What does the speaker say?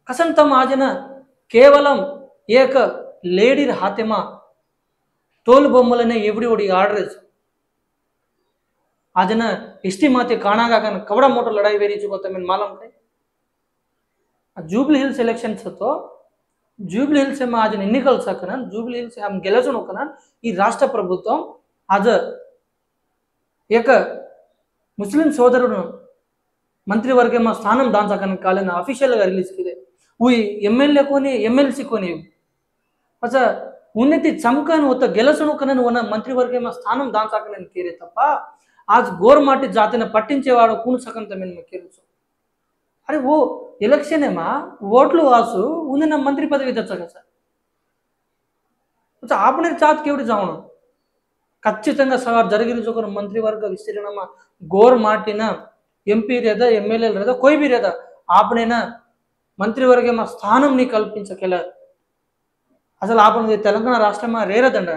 कसंतम आजन केवलम एक लेडीर हाथेमा तोल बोम्मलने एवडी ओडी आर्डर्स आजन इष्टि माते काणागा कन कवड़ा मोटर लड़ाई वेरी चुको तमेन मालूम है जूबली हिल्स इलेक्शन्स तो जूबली हिल्स में आज ఎన్నికలు సకన జూబ్లీ హిల్స్ हम గెలచను కన ఈ రాష్ట్ర ప్రభుత్వం आज एक मुस्लिम సోదరుడు మంత్రివర్గం స్థానం దాన్ సకన కాలన అఫీషియల్ గా రిలీజ్ కిదే हुई एमएलए कोनी एमएलसी कोनी अच्छा उन्नति चमकन होता गेलसणु कनन वना मंत्रिवर्गम स्थानं दान सकन केरे तप्प आज गोरमाटी जातिने पट्टिंचेवाडु कुण सकन तमेन केरु अरे वो इलेक्शन मा ओट्लु वासु उन्हें मंत्री पदवी दच्चगा सर अच्छा आपने चात केवडी जावणु ఖచ్చితంగా సవార్ జరిగిన జోకర్ మంత్రివర్గ విస్తీర్ణమ गोरमाटीन एमपी रेदा एमएलए रेदा कोई भी रेदा आपने ना मंत्रिवर्ग स्थान कल्पिंचकेला असल आप तेलंगाणा राष्ट्र रेरदंड